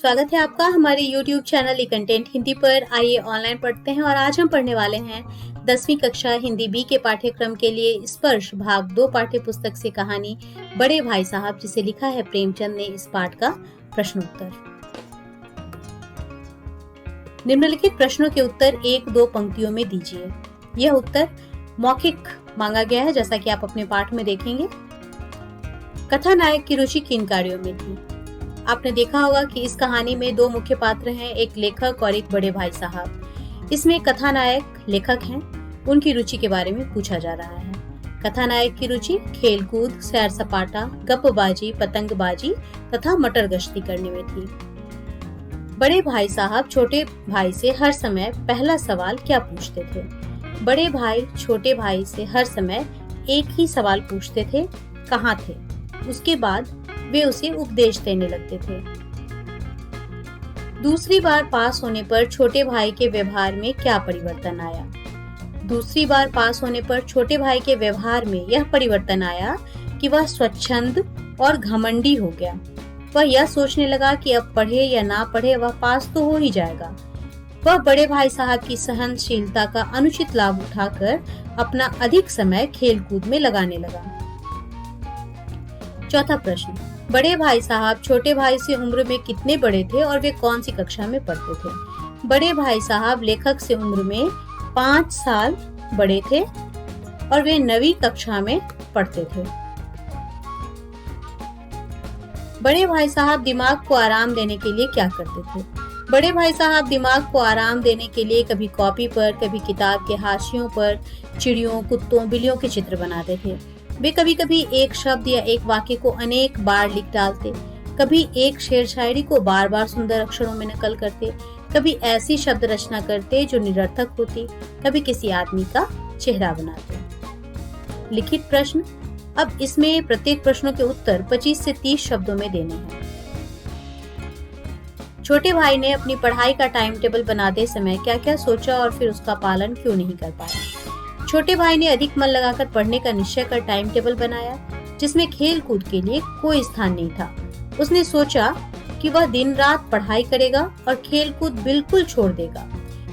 स्वागत है आपका हमारे YouTube चैनल कंटेंट हिंदी पर। आइए ऑनलाइन पढ़ते हैं और आज हम पढ़ने वाले हैं 10वीं कक्षा हिंदी बी के पाठ्यक्रम के लिए स्पर्श भाग 2 पाठ्य पुस्तक से कहानी बड़े भाई साहब, जिसे लिखा है प्रेमचंद ने। इस पाठ का प्रश्नोत्तर। निम्नलिखित प्रश्नों के उत्तर 1-2 पंक्तियों में दीजिए। यह उत्तर मौखिक मांगा गया है, जैसा कि आप अपने पाठ में देखेंगे। कथानायक की रुचि किन कार्यों में थी? आपने देखा होगा कि इस कहानी में 2 मुख्य पात्र हैं, एक लेखक और एक बड़े भाई साहब। इसमें कथानायक लेखक हैं, उनकी रुचि के बारे में पूछा जा रहा है। कथानायक की रुचि खेलकूद, सैर सपाटा, गप्पबाजी, पतंगबाजी तथा मटर गश्ती करने में थी। बड़े भाई साहब छोटे भाई से हर समय पहला सवाल क्या पूछते थे? बड़े भाई छोटे भाई से हर समय एक ही सवाल पूछते थे, कहाँ थे? उसके बाद वे उसे उपदेश देने लगते थे। दूसरी बार पास होने पर छोटे भाई के व्यवहार में क्या परिवर्तन आया? दूसरी बार पास होने पर छोटे भाई के व्यवहार में यह परिवर्तन आया कि वह स्वच्छंद और घमंडी हो गया। वह यह सोचने लगा कि अब पढ़े या ना पढ़े वह पास तो हो ही जाएगा। वह बड़े भाई साहब की सहनशीलता का अनुचित लाभ उठाकर अपना अधिक समय खेलकूद में लगाने लगा। चौथा प्रश्न, बड़े भाई साहब छोटे भाई से उम्र में कितने बड़े थे और वे कौन सी कक्षा में पढ़ते थे? बड़े भाई साहब लेखक से उम्र में 5 साल बड़े थे और वे 9वीं कक्षा में पढ़ते थे। बड़े भाई साहब दिमाग को आराम देने के लिए क्या करते थे? बड़े भाई साहब दिमाग को आराम देने के लिए कभी कॉपी पर, कभी किताब के हाशियों पर चिड़ियों, कुत्तों, बिल्लियों के चित्र बनाते थे। वे कभी कभी एक शब्द या एक वाक्य को अनेक बार लिख डालते, कभी एक शेर शायरी को बार बार सुंदर अक्षरों में नकल करते, कभी ऐसी शब्द रचना करते जो निरर्थक होती, कभी किसी आदमी का चेहरा बनाते। लिखित प्रश्न। अब इसमें प्रत्येक प्रश्नों के उत्तर 25 से 30 शब्दों में देने हैं। छोटे भाई ने अपनी पढ़ाई का टाइम टेबल बनाते समय क्या क्या सोचा और फिर उसका पालन क्यों नहीं कर पाया? छोटे भाई ने अधिक मन लगाकर पढ़ने का निश्चय कर टाइम टेबल बनाया, जिसमें खेल कूद के लिए कोई स्थान नहीं था। उसने सोचा कि वह दिन रात पढ़ाई करेगा और खेल कूद बिल्कुल छोड़ देगा,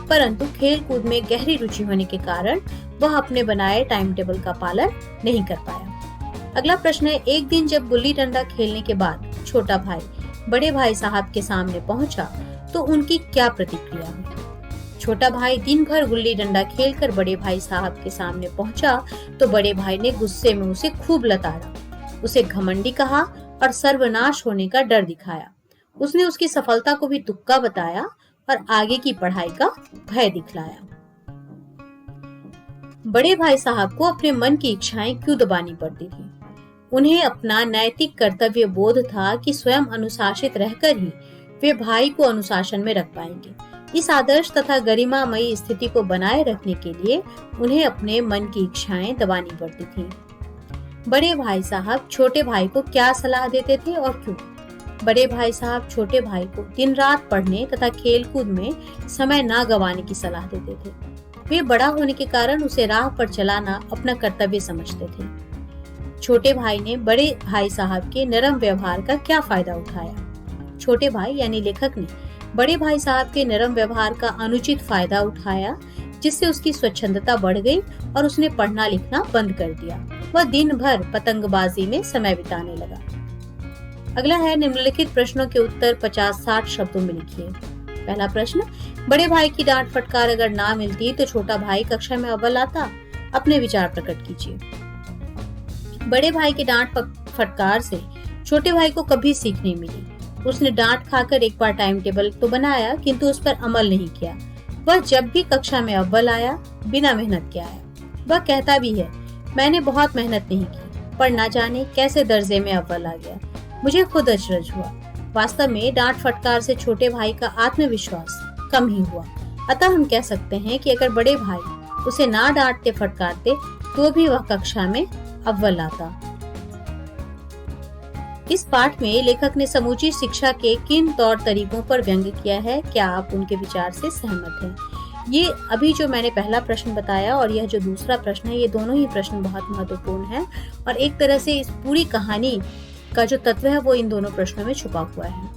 परंतु खेल कूद में गहरी रुचि होने के कारण वह अपने बनाए टाइम टेबल का पालन नहीं कर पाया। अगला प्रश्न है, एक दिन जब गुल्ली डंडा खेलने के बाद छोटा भाई बड़े भाई साहब के सामने पहुंचा तो उनकी क्या प्रतिक्रिया हुई? छोटा भाई दिन भर गुल्ली डंडा खेलकर बड़े भाई साहब के सामने पहुंचा तो बड़े भाई ने गुस्से में उसे खूब लताड़ा, उसे घमंडी कहा और सर्वनाश होने का डर दिखाया। उसने उसकी सफलता को भी तुक्का बताया और आगे की पढ़ाई का भय दिखलाया। बड़े भाई साहब को अपने मन की इच्छाएं क्यों दबानी पड़ती थी? उन्हें अपना नैतिक कर्तव्य बोध था कि स्वयं अनुशासित रहकर ही वे भाई को अनुशासन में रख पाएंगे। इस आदर्श तथा गरिमामयी स्थिति को बनाए रखने के लिए उन्हें अपने मन की इच्छाएं दबानी पड़ती थीं। बड़े भाई साहब छोटे भाई को क्या सलाह देते थे और क्यों? बड़े भाई साहब छोटे भाई को दिन रात पढ़ने तथा खेलकूद में समय न गंवाने की सलाह देते थे। वे बड़ा होने के कारण उसे राह पर चलाना अपना कर्तव्य समझते थे। छोटे भाई ने बड़े भाई साहब के नरम व्यवहार का क्या फायदा उठाया? छोटे भाई यानी लेखक ने बड़े भाई साहब के नरम व्यवहार का अनुचित फायदा उठाया, जिससे उसकी स्वच्छंदता बढ़ गई और उसने पढ़ना लिखना बंद कर दिया। वह दिन भर पतंगबाजी में समय बिताने लगा। अगला है, निम्नलिखित प्रश्नों के उत्तर 50-60 शब्दों में लिखिए। पहला प्रश्न, बड़े भाई की डांट फटकार अगर ना मिलती तो छोटा भाई कक्षा में अव्वल आता? अपने विचार प्रकट कीजिए। बड़े भाई के डांट फटकार से छोटे भाई को कभी सीख नहीं मिली। उसने डांट खाकर एक बार टाइम टेबल तो बनाया, किंतु उस पर अमल नहीं किया। वह जब भी कक्षा में अव्वल आया बिना मेहनत के आया। वह कहता भी है, मैंने बहुत मेहनत नहीं की, पर ना जाने कैसे दर्जे में अव्वल आ गया। मुझे खुद अचरज हुआ। वास्तव में डांट फटकार से छोटे भाई का आत्मविश्वास कम ही हुआ। अतः हम कह सकते हैं कि अगर बड़े भाई उसे ना डांटते फटकारते तो भी वह कक्षा में अव्वल आता। इस पाठ में लेखक ने समूची शिक्षा के किन तौर तरीकों पर व्यंग्य किया है? क्या आप उनके विचार से सहमत हैं? ये अभी जो मैंने पहला प्रश्न बताया और यह जो दूसरा प्रश्न है, ये दोनों ही प्रश्न बहुत महत्वपूर्ण हैं और एक तरह से इस पूरी कहानी का जो तत्व है वो इन दोनों प्रश्नों में छुपा हुआ है।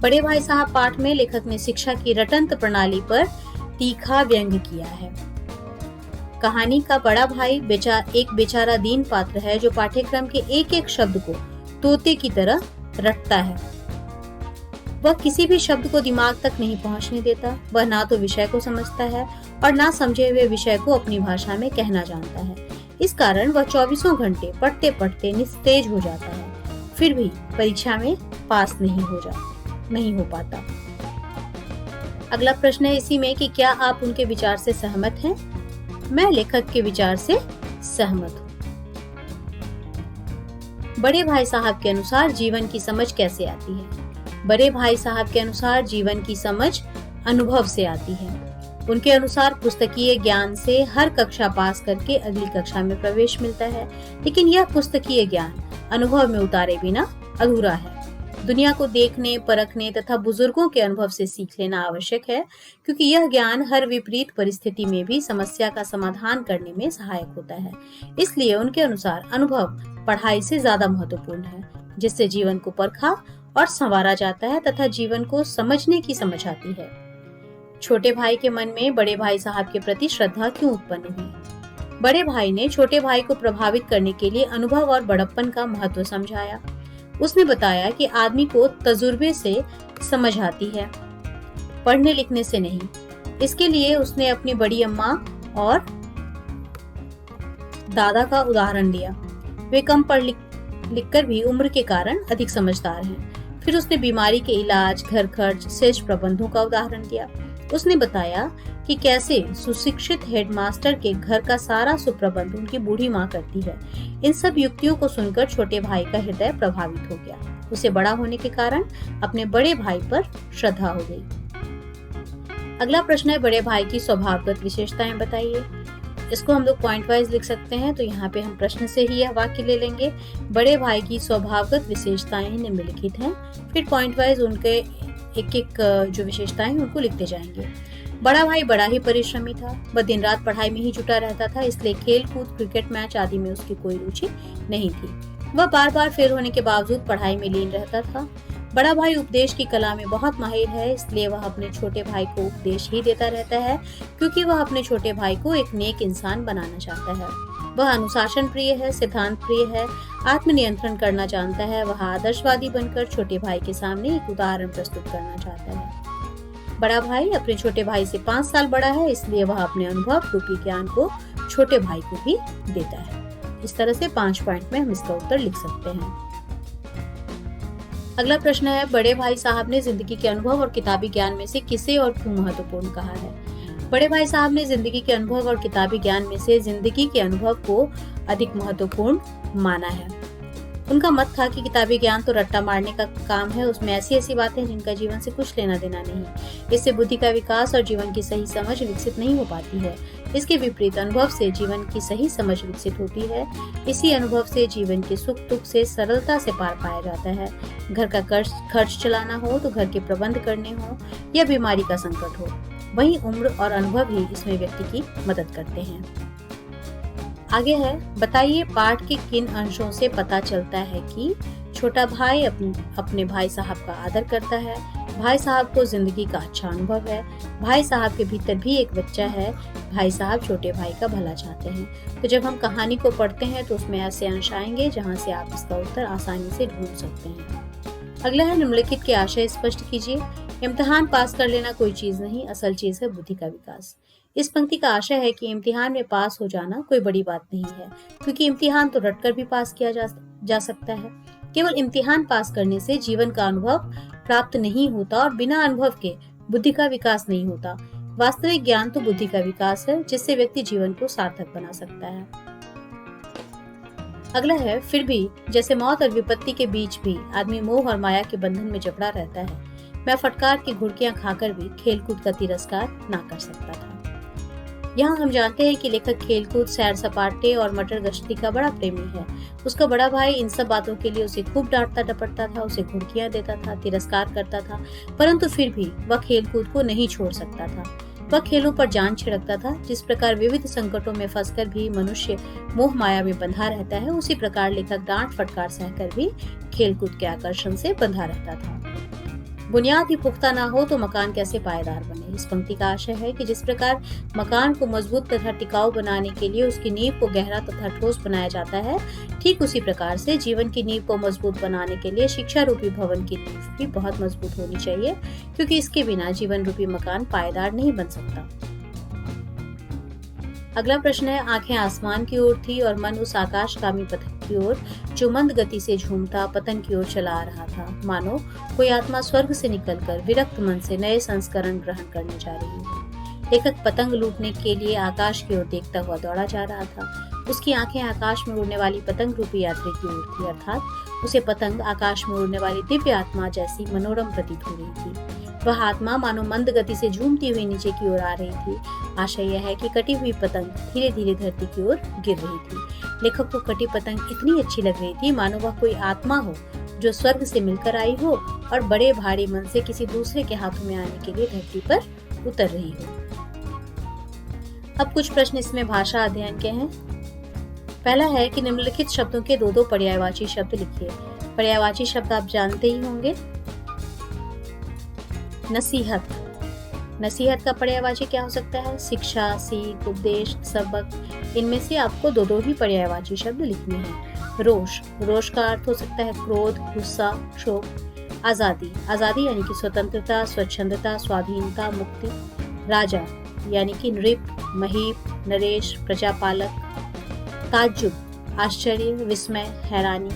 बड़े भाई साहब पाठ में लेखक ने शिक्षा की रटंत प्रणाली पर तीखा व्यंग्य किया है। कहानी का बड़ा भाई एक बेचारा दीन पात्र है जो पाठ्यक्रम के एक एक शब्द को तोते की तरह रटता है। वह किसी भी शब्द को दिमाग तक नहीं पहुंचने देता। वह ना तो विषय को समझता है और ना समझे हुए विषय को अपनी भाषा में कहना जानता है। इस कारण वह 24 घंटे पढ़ते पढ़ते निस्तेज हो जाता है, फिर भी परीक्षा में पास नहीं हो पाता। अगला प्रश्न है इसी में कि क्या आप उनके विचार से सहमत हैं? मैं लेखक के विचार से सहमत हूँ। बड़े भाई साहब के अनुसार जीवन की समझ कैसे आती है? बड़े भाई साहब के अनुसार जीवन की समझ अनुभव से आती है। उनके अनुसार पुस्तकीय ज्ञान से हर कक्षा पास करके अगली कक्षा में प्रवेश मिलता है, लेकिन यह पुस्तकीय ज्ञान अनुभव में उतारे बिना अधूरा है। दुनिया को देखने, परखने तथा बुजुर्गों के अनुभव से सीख लेना आवश्यक है, क्योंकि यह ज्ञान हर विपरीत परिस्थिति में भी समस्या का समाधान करने में सहायक होता है। इसलिए उनके अनुसार अनुभव पढ़ाई से ज्यादा महत्वपूर्ण है, जिससे जीवन को परखा और संवारा जाता है तथा जीवन को समझने की समझ आती है। छोटे भाई के मन में बड़े भाई साहब के प्रति श्रद्धा क्यों उत्पन्न हुई? बड़े भाई ने छोटे भाई को प्रभावित करने के लिए अनुभव और बड़प्पन का महत्व समझाया। उसने बताया कि आदमी को तजुर्बे से समझ आती है, पढ़ने लिखने से नहीं। इसके लिए उसने अपनी बड़ी अम्मा और दादा का उदाहरण लिया। वे कम पढ़ लिख कर भी उम्र के कारण अधिक समझदार हैं। फिर उसने बीमारी के इलाज, घर खर्च, सेज प्रबंधों का उदाहरण दिया। उसने बताया कि कैसे सुशिक्षित हेडमास्टर के घर का सारा सुप्रबंध उनकी बूढ़ी माँ करती है। इन सब युक्तियों को सुनकर छोटे भाई का हृदय प्रभावित हो गया। उसे बड़ा होने के कारण अपने बड़े भाई पर श्रद्धा हो गई। अगला प्रश्न है बड़े भाई की स्वभावगत विशेषताएं बताइए। इसको हम लोग पॉइंट वाइज लिख सकते हैं, तो यहाँ पे हम प्रश्न से ही यह वाक्य ले लेंगे। बड़े भाई की स्वभावगत विशेषताएं निम्नलिखित हैं। फिर पॉइंट वाइज उनके एक एक जो विशेषताएं उनको लिखते जाएंगे। बड़ा भाई बड़ा ही परिश्रमी था। वह दिन रात पढ़ाई में ही जुटा रहता था, इसलिए खेल कूद, क्रिकेट मैच आदि में उसकी कोई रुचि नहीं थी। वह बार बार फेल होने के बावजूद पढ़ाई में लीन रहता था। बड़ा भाई उपदेश की कला में बहुत माहिर है, इसलिए वह अपने छोटे भाई को उपदेश ही देता रहता है, क्योंकि वह अपने छोटे भाई को एक नेक इंसान बनाना चाहता है। वह अनुशासन प्रिय है, सिद्धांत प्रिय है, आत्मनियंत्रण करना जानता है। वह आदर्शवादी बनकर छोटे भाई के सामने एक उदाहरण प्रस्तुत करना चाहता है। बड़ा भाई अपने छोटे भाई से 5 साल बड़ा है, इसलिए वह अपने अनुभव रूपी ज्ञान को छोटे भाई को भी देता है। इस तरह से 5 पॉइंट में हम इसका उत्तर लिख सकते हैं। अगला प्रश्न है बड़े भाई साहब ने जिंदगी के अनुभव और किताबी ज्ञान में से किसे और क्यों महत्वपूर्ण कहा है? बड़े भाई साहब ने जिंदगी के अनुभव और किताबी ज्ञान में से जिंदगी के अनुभव को अधिक महत्वपूर्ण माना है। उनका मत था कि किताबी ज्ञान तो रट्टा मारने का काम है, उसमें ऐसी ऐसी बातें जिनका जीवन से कुछ लेना देना नहीं। इससे बुद्धि का विकास और जीवन की सही समझ विकसित नहीं हो पाती है। इसके विपरीत अनुभव से जीवन की सही समझ विकसित होती है। इसी अनुभव से जीवन के सुख दुख से सरलता से पार पाया जाता है। घर का खर्च चलाना हो तो घर के प्रबंध करने हो या बीमारी का संकट हो, वही उम्र और अनुभव ही इसमें व्यक्ति की मदद करते हैं। आगे है बताइए पाठ के किन अंशों से पता चलता है कि छोटा भाई अपने भाई साहब का आदर करता है, भाई साहब को जिंदगी का अच्छा अनुभव है, भाई साहब के भीतर भी एक बच्चा है, भाई साहब छोटे भाई का भला चाहते हैं। तो जब हम कहानी को पढ़ते हैं तो उसमें ऐसे अंश आएंगे जहाँ से आप इसका उत्तर आसानी से ढूंढ सकते हैं। अगला है निम्नलिखित के आशय स्पष्ट कीजिए। इम्तिहान पास कर लेना कोई चीज नहीं, असल चीज है बुद्धि का विकास। इस पंक्ति का आशय है कि इम्तिहान में पास हो जाना कोई बड़ी बात नहीं है, क्योंकि इम्तिहान तो रटकर भी पास किया जा सकता है। केवल इम्तिहान पास करने से जीवन का अनुभव प्राप्त नहीं होता और बिना अनुभव के बुद्धि का विकास नहीं होता। वास्तविक ज्ञान तो बुद्धि का विकास है, जिससे व्यक्ति जीवन को सार्थक बना सकता है। अगला है फिर भी जैसे मौत और विपत्ति के बीच भी आदमी मोह और माया के बंधन में जकड़ा रहता है, मैं फटकार की घुड़कियां खाकर भी खेलकूद का तिरस्कार ना कर सकता था। यहाँ हम जानते हैं कि लेखक खेलकूद, सैर सपाटे और मटर गश्ती का बड़ा प्रेमी है। उसका बड़ा भाई इन सब बातों के लिए उसे खूब डांटता डपटता था, उसे घुड़कियां देता था, तिरस्कार करता था, परंतु फिर भी वह खेलकूद को नहीं छोड़ सकता था। वह खेलों पर जान छिड़कता था। जिस प्रकार विविध संकटों में फंसकर भी मनुष्य मोह माया में बंधा रहता है, उसी प्रकार लेखक डांट फटकार सहकर भी खेलकूद के आकर्षण से बंधा रहता था। बुनियाद ही पुख्ता ना हो तो मकान कैसे पायदार बने। इस पंक्ति का आशय है कि जिस प्रकार मकान को मजबूत तथा टिकाऊ बनाने के लिए उसकी नींव को गहरा तथा ठोस बनाया जाता है, ठीक उसी प्रकार से जीवन की नींव को मजबूत बनाने के लिए शिक्षा रूपी भवन की नींव भी बहुत मजबूत होनी चाहिए, क्योंकि इसके बिना जीवन रूपी मकान पायदार नहीं बन सकता। अगला प्रश्न है, आंखें आसमान की ओर थी और मन उस आकाशगामी पथिक की ओर जो मंद गति से झूमता पतन की ओर चला आ रहा था, मानो कोई आत्मा स्वर्ग से निकलकर विरक्त मन से नए संस्करण ग्रहण करने जा रही है। लेखक पतंग लूटने के लिए आकाश की ओर देखता हुआ दौड़ा जा रहा था। उसकी आंखें आकाश में उड़ने वाली पतंग रूपी यात्री की ओर थी, अर्थात उसे पतंग आकाश में उड़ने वाली दिव्य आत्मा जैसी मनोरम प्रतीत हो रही थी। वह आत्मा मानो मंद गति से झूमती हुई नीचे की ओर आ रही थी। आशय यह है कि कटी हुई पतंग धीरे धीरे धरती की ओर गिर रही थी। लेखक को कटी पतंग इतनी अच्छी लग रही थी मानो वह कोई आत्मा हो जो स्वर्ग से मिलकर आई हो और बड़े भारी मन से किसी दूसरे के हाथों में आने के लिए धरती पर उतर रही हो। अब कुछ प्रश्न इसमें भाषा अध्ययन के हैं। पहला है कि निम्नलिखित शब्दों के दो पर्यायवाची शब्द लिखिए। पर्यायवाची शब्द आप जानते ही होंगे। नसीहत, नसीहत का पर्यायवाची क्या हो सकता है? शिक्षा, सीख, उपदेश, सबक। इनमें से आपको दो ही पर्यायवाची शब्द लिखने हैं। रोष, रोष का अर्थ हो सकता है क्रोध, गुस्सा, क्षोभ। आजादी, आजादी यानी कि स्वतंत्रता, स्वच्छंदता, स्वाधीनता, मुक्ति। राजा यानी कि नृप, महीप, नरेश, प्रजापालक। ताज्जुब, आश्चर्य, विस्मय, हैरानी।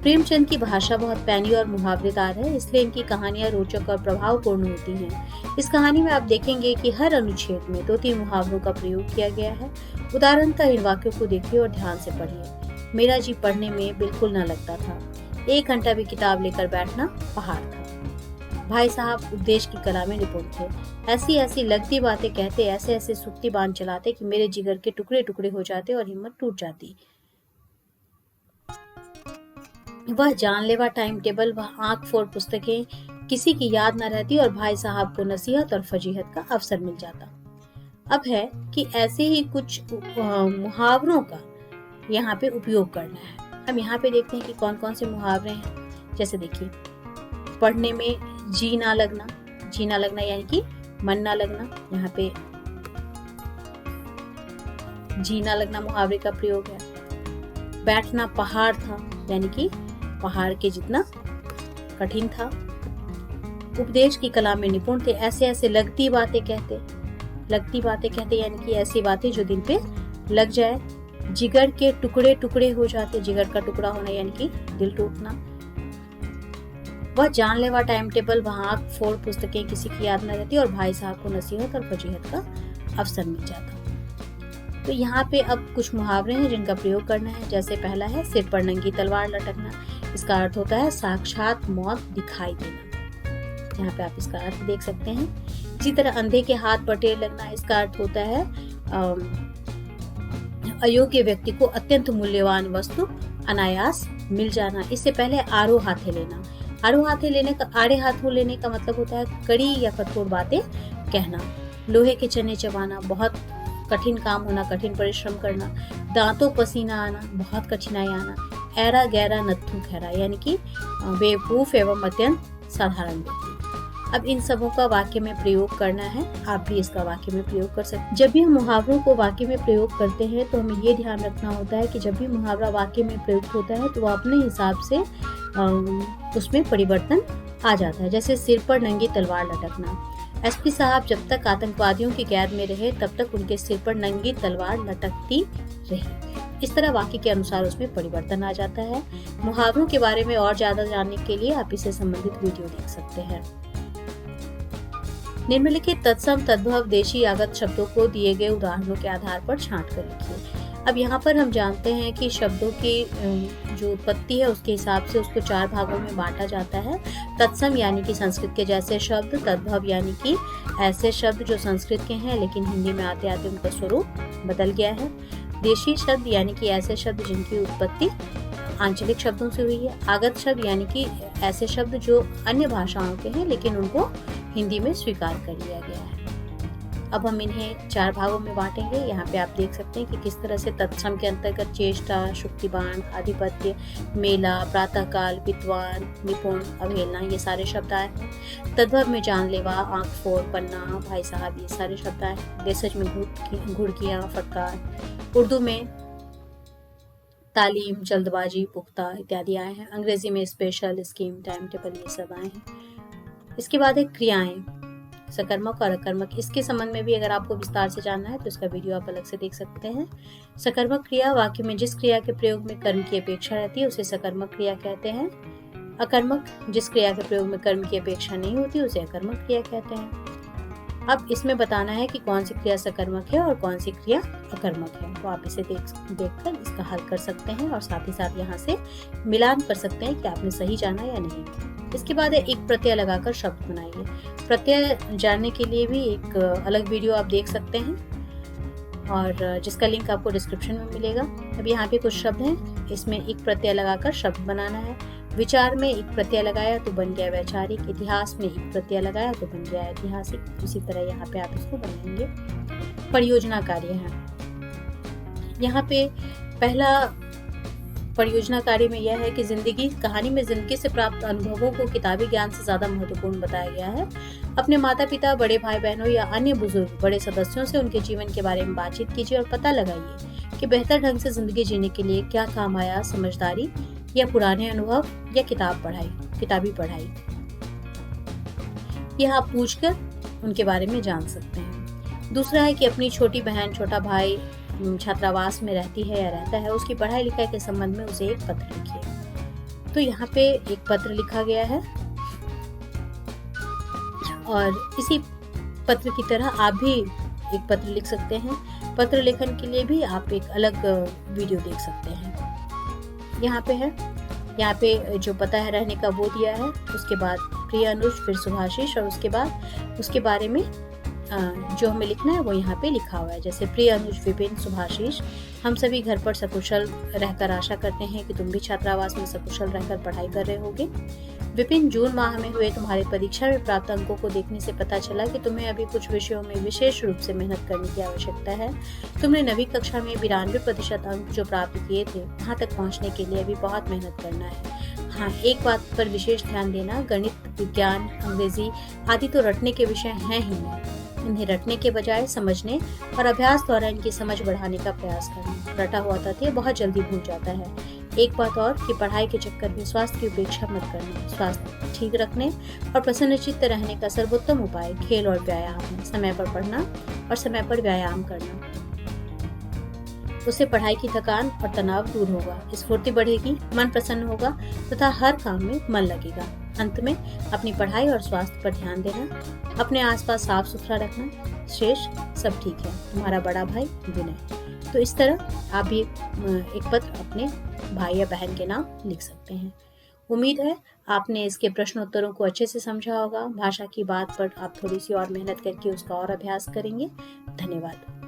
प्रेमचंद की भाषा बहुत पैनी और मुहावरेदार है, इसलिए इनकी कहानियां रोचक और प्रभावपूर्ण होती हैं। इस कहानी में आप देखेंगे कि हर अनुच्छेद में 2-3 मुहावरों का प्रयोग किया गया है। उदाहरणतः इन वाक्यों को देखिए और ध्यान से पढ़िए। मेरा जी पढ़ने में बिल्कुल न लगता था। 1 घंटा भी किताब लेकर बैठना पहाड़ था। भाई साहब उपदेश की कला में निपुण थे। ऐसी ऐसी लगती बातें कहते, ऐसे ऐसे सुक्ति बांध चलाते कि मेरे जिगर के टुकड़े टुकड़े हो जाते और हिम्मत टूट जाती। वह जानलेवा टाइम टेबल, वह आंख फोड़ पुस्तकें किसी की याद न रहती और भाई साहब को नसीहत और फजीहत का अवसर मिल जाता। अब है कि ऐसे ही कुछ मुहावरों का यहाँ पे उपयोग करना है। हम यहाँ पे देखते हैं कि कौन कौन से मुहावरे हैं। जैसे देखिए, पढ़ने में जी ना लगना, जी ना लगना यानी कि मन ना लगना। यहाँ पे जी ना लगना मुहावरे का प्रयोग है। बैठना पहाड़ था यानी कि पहाड़ के जितना कठिन था। उपदेश की कला में निपुण थे। ऐसे ऐसे लगती बातें कहते, लगती बातें कहते यानी कि ऐसी बातें जो दिल पे लग जाए। जिगर के टुकड़े टुकड़े हो जाते, जिगर का टुकड़ा होना यानी कि दिल टूटना। वह जानलेवा टाइम टेबल, वहां आंख फोड़ पुस्तकें किसी की याद न रहती और भाई साहब को नसीहत और फजीहत का अवसर मिल जाता। तो यहाँ पे अब कुछ मुहावरे हैं जिनका प्रयोग करना है। जैसे पहला है सिर पर नंगी तलवार लटकना। इसका अर्थ होता है साक्षात मौत दिखाई देना। यहाँ पे आप इसका अर्थ देख सकते हैं। इसी तरह अंधे के हाथ पर टेर लगना, इसका अर्थ होता है अयोग्य व्यक्ति को अत्यंत मूल्यवान वस्तु अनायास मिल जाना। इससे पहले आड़े हाथे लेना। आड़े हाथों लेने का मतलब होता है कड़ी या कठोर बातें कहना। लोहे के चने चबाना, बहुत कठिन काम होना, कठिन परिश्रम करना। दांतों पसीना आना, बहुत कठिनाई आना। ऐरा गहरा नत्थु खैरा यानी कि बेवकूफ एवं अत्यंत साधारण व्यक्ति। अब इन सबों का वाक्य में प्रयोग करना है। आप भी इसका वाक्य में प्रयोग कर सकते हैं। जब भी हम मुहावरों को वाक्य में प्रयोग करते हैं तो हमें ये ध्यान रखना होता है कि जब भी मुहावरा वाक्य में प्रयुक्त होता है तो वो अपने हिसाब से उसमें परिवर्तन आ जाता है। जैसे सिर पर नंगी तलवार लटकना। एसपी साहब जब तक आतंकवादियों की कैद में रहे तब तक उनके सिर पर नंगी तलवार लटकती रही। इस तरह वाक्य के अनुसार उसमें परिवर्तन आ जाता है। मुहावरों के बारे में और ज्यादा जानने के लिए आप इससे संबंधित वीडियो देख सकते हैं। निम्नलिखित तत्सम तद्भव देशी आगत शब्दों को दिए गए उदाहरणों के आधार पर छांट कर लिखिए। अब यहाँ पर हम जानते हैं कि शब्दों की जो उत्पत्ति है उसके हिसाब से उसको 4 भागों में बांटा जाता है। तत्सम यानी कि संस्कृत के जैसे शब्द, तद्भव यानी कि ऐसे शब्द जो संस्कृत के हैं लेकिन हिंदी में आते आते उनका स्वरूप बदल गया है। देशी शब्द यानी कि ऐसे शब्द जिनकी उत्पत्ति आंचलिक शब्दों से हुई है। आगत शब्द यानी कि ऐसे शब्द जो अन्य भाषाओं के हैं लेकिन उनको हिंदी में स्वीकार कर लिया गया है। अब हम इन्हें 4 भागों में बांटेंगे। यहाँ पे आप देख सकते हैं कि किस तरह से तत्सम के अंतर्गत चेष्टा, शुक्तिबान, आधिपत्य, मेला, प्रातःकाल, विद्वान, निपुण, अवहेलना ये सारे शब्द आए हैं। तद्भव में जानलेवा, आंख फोड़, पन्ना, भाई साहब ये सारे शब्द आए हैं। देशज में घुड़कियां, फटकार। उर्दू में तालीम, जल्दबाजी, पुख्ता इत्यादि आए हैं। अंग्रेजी में स्पेशल, स्कीम, टाइम टेबल ये सब आए हैं। इसके बाद है क्रियाएं, सकर्मक और अकर्मक। इसके संबंध में भी अगर आपको विस्तार से जानना है तो इसका वीडियो आप अलग से देख सकते हैं। सकर्मक क्रिया, वाक्य में जिस क्रिया के प्रयोग में कर्म की अपेक्षा रहती है उसे सकर्मक क्रिया कहते हैं। अकर्मक, जिस क्रिया के प्रयोग में कर्म की अपेक्षा नहीं होती उसे अकर्मक क्रिया कहते हैं। अब इसमें बताना है कि कौन सी क्रिया सकर्मक है और कौन सी क्रिया अकर्मक है। तो आप इसे देखकर इसका हल कर सकते हैं और साथ ही साथ यहाँ से मिलान कर सकते हैं कि आपने सही जाना या नहीं। इसके बाद एक प्रत्यय लगाकर शब्द बनाइए। प्रत्यय जानने के लिए भी एक अलग वीडियो आप देख सकते हैं और जिसका लिंक आपको डिस्क्रिप्शन में मिलेगा। अब यहाँ पे कुछ शब्द हैं, इसमें एक प्रत्यय लगाकर शब्द बनाना है। विचार में एक प्रत्यय लगाया तो बन गया वैचारिक। इतिहास में एक प्रत्यय लगाया तो बन गया ऐतिहासिक। उसी तरह यहाँ पे आप इसको बनाएंगे। परियोजना कार्य है। यहाँ पे पहला परियोजना कार्य में यह है कि कहानी में जिंदगी से प्राप्त अनुभवों को किताबी ज्ञान से ज्यादा महत्वपूर्ण बताया गया है। अपने माता पिता, बड़े भाई बहनों या अन्य बुजुर्ग बड़े सदस्यों से उनके जीवन के बारे में बातचीत कीजिए और पता लगाइए कि बेहतर ढंग से जिंदगी जीने के लिए क्या काम आया, समझदारी या पुराने अनुभव या किताबी पढ़ाई। यह आप पूछकर उनके बारे में जान सकते हैं। दूसरा है कि अपनी छोटी बहन, छोटा भाई छात्रावास में रहती है या रहता है, उसकी पढ़ाई लिखाई के संबंध में उसे एक पत्र लिखिए। तो यहाँ पे एक पत्र लिखा गया है और इसी पत्र की तरह आप भी एक पत्र लिख सकते हैं। पत्र लेखन के लिए भी आप एक अलग वीडियो देख सकते हैं। यहाँ पे जो पता है रहने का वो दिया है। उसके बाद प्रिय अनुज, फिर सुभाषिश और उसके बाद उसके बारे में जो हमें लिखना है वो यहाँ पे लिखा हुआ है। जैसे प्रिय अनुज, विपिन, सुभाषिश, हम सभी घर पर सकुशल रहकर आशा करते हैं कि तुम भी छात्रावास में सकुशल रहकर पढ़ाई कर रहे होगे। विपिन, जून माह में हुए तुम्हारे परीक्षा में प्राप्त अंकों को देखने से पता चला कि तुम्हें अभी कुछ विषयों में विशेष रूप से मेहनत करने की आवश्यकता है। तुमने 9वीं कक्षा में 92% अंक जो प्राप्त किए थे, वहाँ तक पहुँचने के लिए अभी बहुत मेहनत करना है। हाँ, एक बात पर विशेष ध्यान देना, गणित, विज्ञान, अंग्रेजी आदि तो रटने के विषय हैं ही नहीं। इन्हें रटने के बजाय समझने और अभ्यास द्वारा इनकी समझ बढ़ाने का प्रयास करना। रटा हुआ तथ्य बहुत जल्दी भूल जाता है। एक बात और कि पढ़ाई के चक्कर में स्वास्थ्य की उपेक्षा मत करना। स्वास्थ्य ठीक रखने और प्रसन्नचित्त रहने का सर्वोत्तम उपाय खेल और व्यायाम है। समय पर पढ़ना और समय पर व्यायाम करना, उससे पढ़ाई की थकान और तनाव दूर होगा, स्फूर्ति बढ़ेगी, मन प्रसन्न होगा तथा हर काम में मन लगेगा। अंत में अपनी पढ़ाई और स्वास्थ्य पर ध्यान देना, अपने आसपास साफ सुथरा रखना, शेष सब ठीक है। तुम्हारा बड़ा भाई विनय। तो इस तरह आप भी एक पत्र अपने भाई या बहन के नाम लिख सकते हैं। उम्मीद है आपने इसके प्रश्नोत्तरों को अच्छे से समझा होगा। भाषा की बात पर आप थोड़ी सी और मेहनत करके उसका और अभ्यास करेंगे। धन्यवाद।